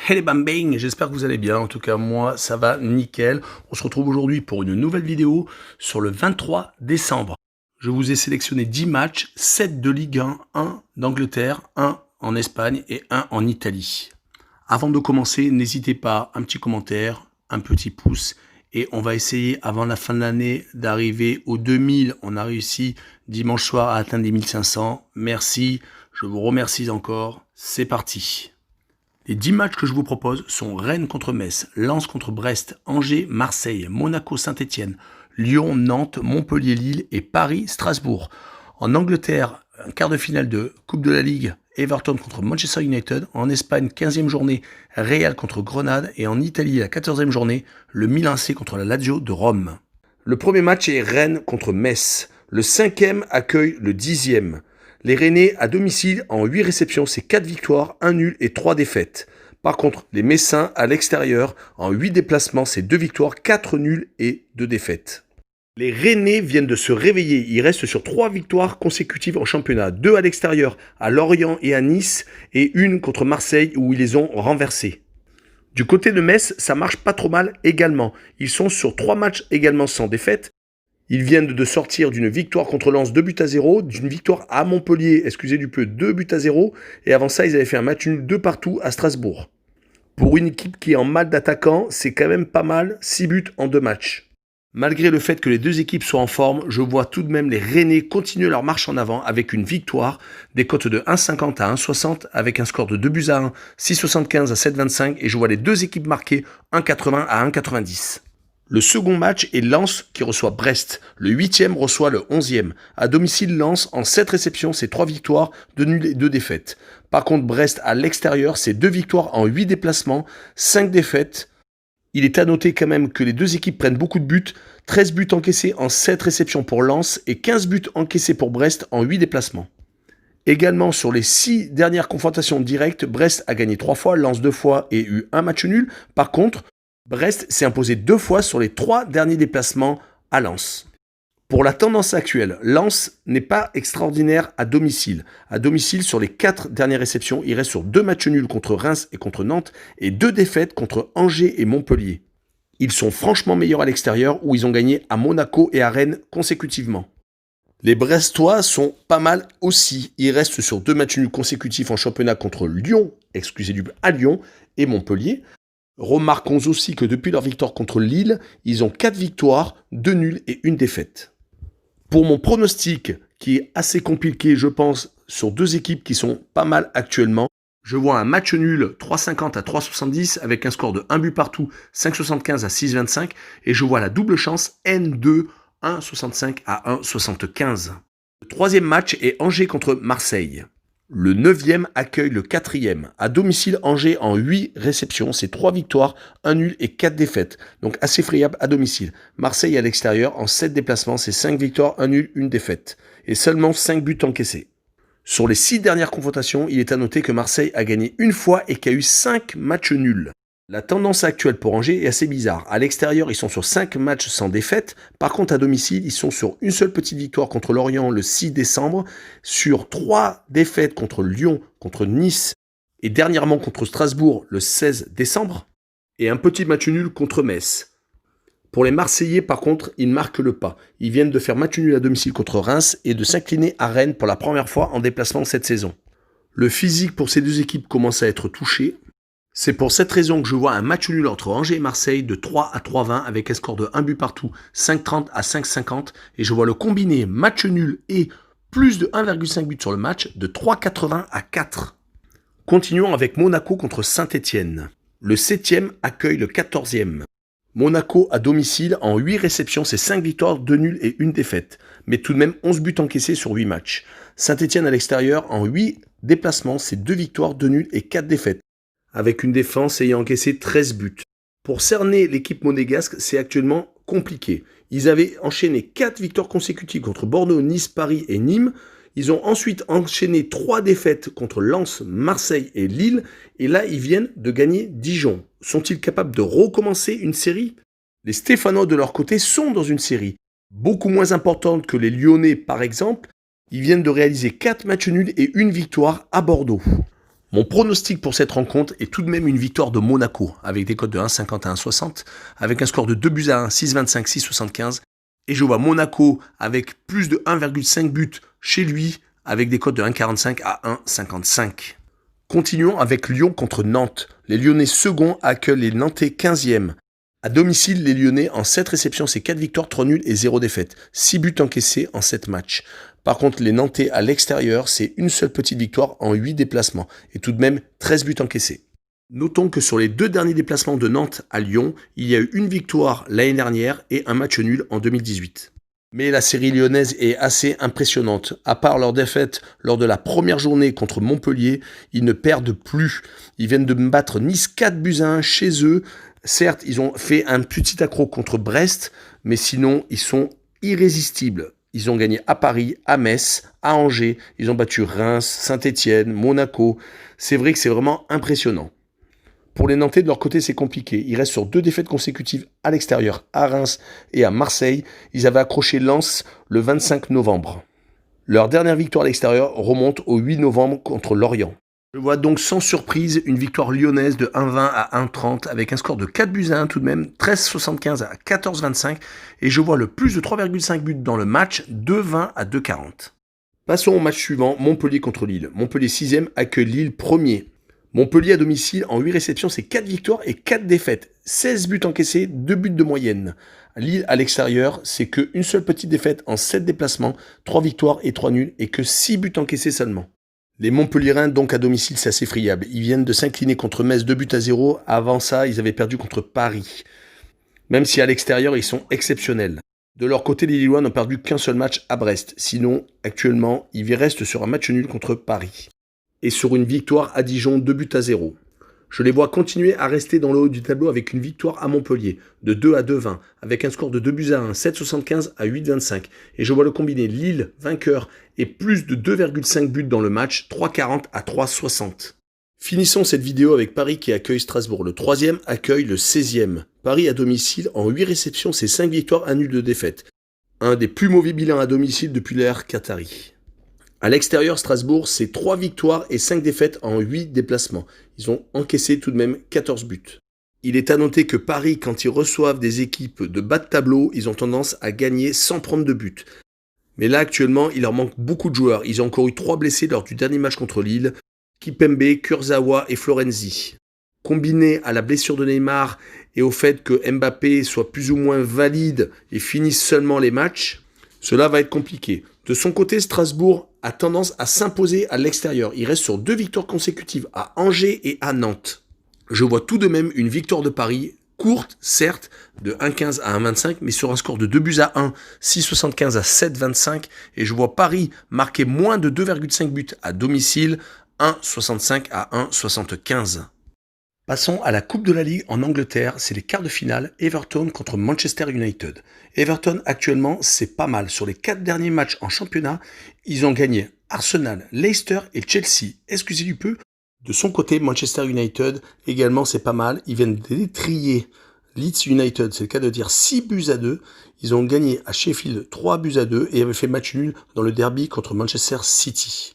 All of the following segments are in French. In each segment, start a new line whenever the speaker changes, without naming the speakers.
Hey les bambing, j'espère que vous allez bien. En tout cas, moi, ça va nickel. On se retrouve aujourd'hui pour une nouvelle vidéo sur le 23 décembre. Je vous ai sélectionné 10 matchs, 7 de Ligue 1 d'Angleterre, 1 en Espagne et 1 en Italie. Avant de commencer, n'hésitez pas, un petit commentaire, un petit pouce. Et on va essayer, avant la fin de l'année, d'arriver aux 2000. On a réussi dimanche soir à atteindre les 1500. Merci, je vous remercie encore. C'est parti. Les 10 matchs que je vous propose sont Rennes contre Metz, Lens contre Brest, Angers, Marseille, Monaco, Saint-Etienne, Lyon, Nantes, Montpellier, Lille et Paris, Strasbourg. En Angleterre, un quart de finale de Coupe de la Ligue, Everton contre Manchester United. En Espagne, 15e journée, Real contre Grenade. Et en Italie, la 14e journée, le Milan AC contre la Lazio de Rome. Le premier match est Rennes contre Metz. Le 5e accueille le 10e. Les Rennais à domicile en 8 réceptions, c'est 4 victoires, 1 nul et 3 défaites. Par contre, les Messins à l'extérieur en 8 déplacements, c'est 2 victoires, 4 nuls et 2 défaites. Les Rennais viennent de se réveiller, ils restent sur 3 victoires consécutives en championnat, 2 à l'extérieur à Lorient et à Nice et une contre Marseille où ils les ont renversés. Du côté de Metz, ça marche pas trop mal également. Ils sont sur 3 matchs également sans défaite. Ils viennent de sortir d'une victoire contre Lens 2-0, d'une victoire à Montpellier, excusez du peu, 2-0, et avant ça, ils avaient fait un match nul 2 partout à Strasbourg. Pour une équipe qui est en mal d'attaquants, c'est quand même pas mal, 6 buts en 2 matchs. Malgré le fait que les deux équipes soient en forme, je vois tout de même les Rennais continuer leur marche en avant avec une victoire, des cotes de 1,50 à 1,60 avec un score de 2-1, 6,75 à 7,25 et je vois les deux équipes marquer 1,80 à 1,90. Le second match est Lens qui reçoit Brest. Le 8e reçoit le 11e. À domicile, Lens, en 7 réceptions, c'est 3 victoires, 2 nuls et 2 défaites. Par contre, Brest, à l'extérieur, c'est 2 victoires en 8 déplacements, 5 défaites. Il est à noter quand même que les deux équipes prennent beaucoup de buts. 13 buts encaissés en 7 réceptions pour Lens et 15 buts encaissés pour Brest en 8 déplacements. Également, sur les 6 dernières confrontations directes, Brest a gagné 3 fois, Lens 2 fois et eu un match nul. Par contre, Brest s'est imposé 2 fois sur les 3 derniers déplacements à Lens. Pour la tendance actuelle, Lens n'est pas extraordinaire à domicile. À domicile, sur les 4 dernières réceptions, il reste sur 2 matchs nuls contre Reims et contre Nantes et 2 défaites contre Angers et Montpellier. Ils sont franchement meilleurs à l'extérieur où ils ont gagné à Monaco et à Rennes consécutivement. Les Brestois sont pas mal aussi. Ils restent sur 2 matchs nuls consécutifs en championnat contre Lyon, excusez du peu, à Lyon et Montpellier. Remarquons aussi que depuis leur victoire contre Lille, ils ont 4 victoires, 2 nuls et 1 défaite. Pour mon pronostic, qui est assez compliqué, je pense, sur 2 équipes qui sont pas mal actuellement, je vois un match nul 3,50 à 3,70 avec un score de 1 but partout, 5,75 à 6,25 et je vois la double chance N2, 1,65 à 1,75. Le troisième match est Angers contre Marseille. Le 9e accueille le 4e. À domicile, Angers en 8 réceptions, c'est 3 victoires, 1 nul et 4 défaites. Donc assez friable à domicile. Marseille à l'extérieur, en 7 déplacements, c'est 5 victoires, 1 nul, 1 défaite. Et seulement 5 buts encaissés. Sur les 6 dernières confrontations, il est à noter que Marseille a gagné une fois et qu'il y a eu 5 matchs nuls. La tendance actuelle pour Angers est assez bizarre. À l'extérieur, ils sont sur 5 matchs sans défaite. Par contre, à domicile, ils sont sur une seule petite victoire contre Lorient le 6 décembre, sur 3 défaites contre Lyon, contre Nice et dernièrement contre Strasbourg le 16 décembre, et un petit match nul contre Metz. Pour les Marseillais, par contre, ils marquent le pas. Ils viennent de faire match nul à domicile contre Reims et de s'incliner à Rennes pour la première fois en déplacement cette saison. Le physique pour ces deux équipes commence à être touché. C'est pour cette raison que je vois un match nul entre Angers et Marseille de 3 à 3,20 avec un score de 1 but partout, 5,30 à 5,50 et je vois le combiné match nul et plus de 1,5 but sur le match de 3,80 à 4. Continuons avec Monaco contre Saint-Etienne. Le 7e accueille le 14e. Monaco à domicile en 8 réceptions, c'est 5 victoires, 2 nuls et 1 défaite, mais tout de même 11 buts encaissés sur 8 matchs. Saint-Etienne à l'extérieur en 8 déplacements, c'est 2 victoires, 2 nuls et 4 défaites, avec une défense ayant encaissé 13 buts. Pour cerner l'équipe monégasque, c'est actuellement compliqué. Ils avaient enchaîné 4 victoires consécutives contre Bordeaux, Nice, Paris et Nîmes. Ils ont ensuite enchaîné 3 défaites contre Lens, Marseille et Lille. Et là, ils viennent de gagner Dijon. Sont-ils capables de recommencer une série? Les Stéphanois, de leur côté, sont dans une série beaucoup moins importante que les Lyonnais, par exemple. Ils viennent de réaliser 4 matchs nuls et 1 victoire à Bordeaux. Mon pronostic pour cette rencontre est tout de même une victoire de Monaco, avec des cotes de 1,50 à 1,60, avec un score de 2 buts à 1, 6,25, 6,75. Et je vois Monaco avec plus de 1,5 buts chez lui, avec des cotes de 1,45 à 1,55. Continuons avec Lyon contre Nantes. Les Lyonnais second accueillent les Nantais 15e. À domicile, les Lyonnais en 7 réceptions, c'est 4 victoires, 3 nuls et 0 défaites. 6 buts encaissés en 7 matchs. Par contre, les Nantais à l'extérieur, c'est une seule petite victoire en 8 déplacements. Et tout de même, 13 buts encaissés. Notons que sur les 2 derniers déplacements de Nantes à Lyon, il y a eu une victoire l'année dernière et un match nul en 2018. Mais la série lyonnaise est assez impressionnante. À part leur défaite lors de la première journée contre Montpellier, ils ne perdent plus. Ils viennent de battre Nice 4 buts à 1 chez eux. Certes, ils ont fait un petit accroc contre Brest, mais sinon, ils sont irrésistibles. Ils ont gagné à Paris, à Metz, à Angers. Ils ont battu Reims, Saint-Étienne, Monaco. C'est vrai que c'est vraiment impressionnant. Pour les Nantais, de leur côté, c'est compliqué. Ils restent sur 2 défaites consécutives à l'extérieur, à Reims et à Marseille. Ils avaient accroché Lens le 25 novembre. Leur dernière victoire à l'extérieur remonte au 8 novembre contre Lorient. Je vois donc sans surprise une victoire lyonnaise de 1,20 à 1,30 avec un score de 4 buts à 1 tout de même, 13,75 à 14,25 et je vois le plus de 3,5 buts dans le match, 2,20 à 2,40. Passons au match suivant, Montpellier contre Lille. Montpellier 6e accueille Lille 1er. Montpellier à domicile, en 8 réceptions, c'est 4 victoires et 4 défaites. 16 buts encaissés, 2 buts de moyenne. Lille à l'extérieur, c'est qu'une seule petite défaite en 7 déplacements, 3 victoires et 3 nuls et que 6 buts encaissés seulement. Les Montpelliérains, donc à domicile, c'est assez friable. Ils viennent de s'incliner contre Metz 2 buts à 0. Avant ça, ils avaient perdu contre Paris. Même si à l'extérieur, ils sont exceptionnels. De leur côté, les Lillois n'ont perdu qu'un seul match à Brest. Sinon, actuellement, ils restent sur un match nul contre Paris. Et sur une victoire à Dijon 2 buts à 0. Je les vois continuer à rester dans le haut du tableau avec une victoire à Montpellier de 2 à 2,20 avec un score de 2 buts à 1, 7,75 à 8,25. Et je vois le combiné Lille vainqueur et plus de 2,5 buts dans le match, 3,40 à 3,60. Finissons cette vidéo avec Paris qui accueille Strasbourg. Le 3e accueille le 16e. Paris à domicile, en 8 réceptions, c'est 5 victoires, 1 nul de défaite. Un des plus mauvais bilans à domicile depuis l'ère Qatari. À l'extérieur, Strasbourg, c'est 3 victoires et 5 défaites en 8 déplacements. Ils ont encaissé tout de même 14 buts. Il est à noter que Paris, quand ils reçoivent des équipes de bas de tableau, ils ont tendance à gagner sans prendre de but. Mais là, actuellement, il leur manque beaucoup de joueurs. Ils ont encore eu 3 blessés lors du dernier match contre Lille. Kipembe, Kurzawa et Florenzi. Combiné à la blessure de Neymar et au fait que Mbappé soit plus ou moins valide et finisse seulement les matchs, cela va être compliqué. De son côté, Strasbourg a tendance à s'imposer à l'extérieur. Il reste sur 2 victoires consécutives à Angers et à Nantes. Je vois tout de même une victoire de Paris, courte, certes, de 1,15 à 1,25, mais sur un score de 2 buts à 1, 6,75 à 7,25. Et je vois Paris marquer moins de 2,5 buts à domicile, 1,65 à 1,75. Passons à la Coupe de la Ligue en Angleterre, c'est les quarts de finale, Everton contre Manchester United. Everton actuellement c'est pas mal, sur les 4 derniers matchs en championnat, ils ont gagné Arsenal, Leicester et Chelsea, excusez du peu. De son côté, Manchester United également c'est pas mal, ils viennent d'étrier Leeds United, c'est le cas de dire 6 buts à 2, ils ont gagné à Sheffield 3 buts à 2 et avaient fait match nul dans le derby contre Manchester City.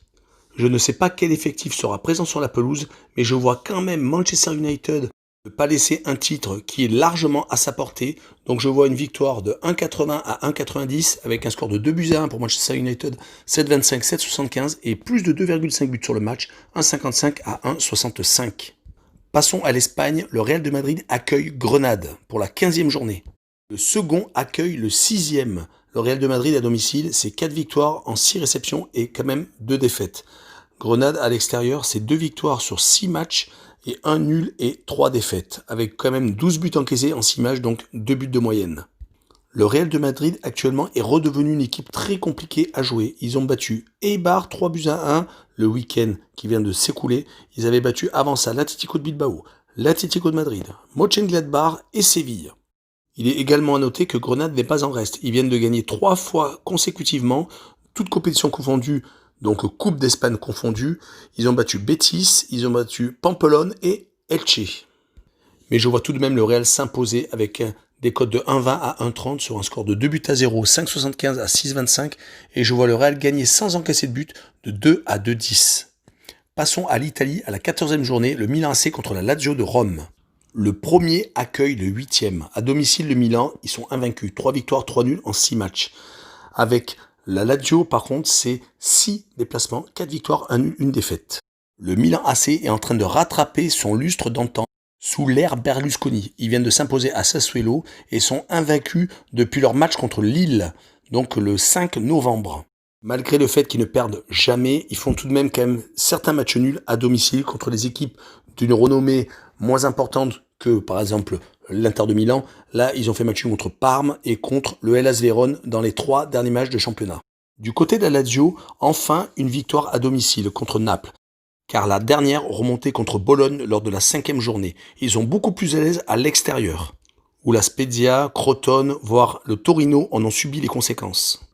Je ne sais pas quel effectif sera présent sur la pelouse, mais je vois quand même Manchester United ne pas laisser un titre qui est largement à sa portée. Donc je vois une victoire de 1,80 à 1,90 avec un score de 2 buts à 1 pour Manchester United, 7,25, 7,75 et plus de 2,5 buts sur le match, 1,55 à 1,65. Passons à l'Espagne, le Real de Madrid accueille Grenade pour la 15e journée. Le second accueille le 6e. Le Real de Madrid à domicile, c'est 4 victoires en 6 réceptions et quand même 2 défaites. Grenade à l'extérieur, c'est 2 victoires sur 6 matchs et 1 nul et 3 défaites, avec quand même 12 buts encaissés en 6 matchs, donc 2 buts de moyenne. Le Real de Madrid actuellement est redevenu une équipe très compliquée à jouer. Ils ont battu Eibar 3 buts à 1 le week-end qui vient de s'écouler. Ils avaient battu avant ça l'Atlético de Bilbao, l'Atlético de Madrid, Mönchengladbach et Séville. Il est également à noter que Grenade n'est pas en reste. Ils viennent de gagner 3 fois consécutivement, toutes compétitions confondues, donc Coupe d'Espagne confondue. Ils ont battu Betis, ils ont battu Pamplonne et Elche. Mais je vois tout de même le Real s'imposer avec des cotes de 1,20 à 1,30 sur un score de 2 buts à 0, 5,75 à 6,25. Et je vois le Real gagner sans encaisser de but de 2 à 2,10. Passons à l'Italie, à la 14e journée, le Milan AC contre la Lazio de Rome. Le premier accueille le 8e. À domicile, le Milan, ils sont invaincus. 3 victoires, 3 nuls en 6 matchs. Avec la Lazio, par contre, c'est 6 déplacements, 4 victoires, 1 nul, 1 défaite. Le Milan AC est en train de rattraper son lustre d'antan sous l'ère Berlusconi. Ils viennent de s'imposer à Sassuolo et sont invaincus depuis leur match contre Lille, donc le 5 novembre. Malgré le fait qu'ils ne perdent jamais, ils font tout de même quand même certains matchs nuls à domicile contre des équipes d'une renommée moins importante que par exemple l'Inter de Milan. Là, ils ont fait match nul contre Parme et contre le Hellas Vérone dans les 3 derniers matchs de championnat. Du côté de la Lazio, enfin une victoire à domicile contre Naples, car la dernière remontait contre Bologne lors de la 5e journée. Ils sont beaucoup plus à l'aise à l'extérieur, où la Spezia, Crotone, voire le Torino en ont subi les conséquences.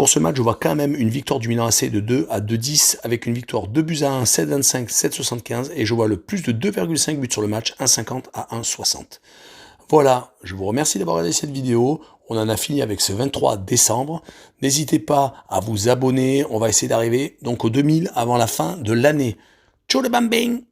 Pour ce match, je vois quand même une victoire du Milan AC de 2 à 2,10 avec une victoire 2-1, 7,25, 7,75 et je vois le plus de 2,5 buts sur le match, 1,50 à 1,60. Voilà, je vous remercie d'avoir regardé cette vidéo. On en a fini avec ce 23 décembre. N'hésitez pas à vous abonner. On va essayer d'arriver donc aux 2000 avant la fin de l'année. Ciao le bambing!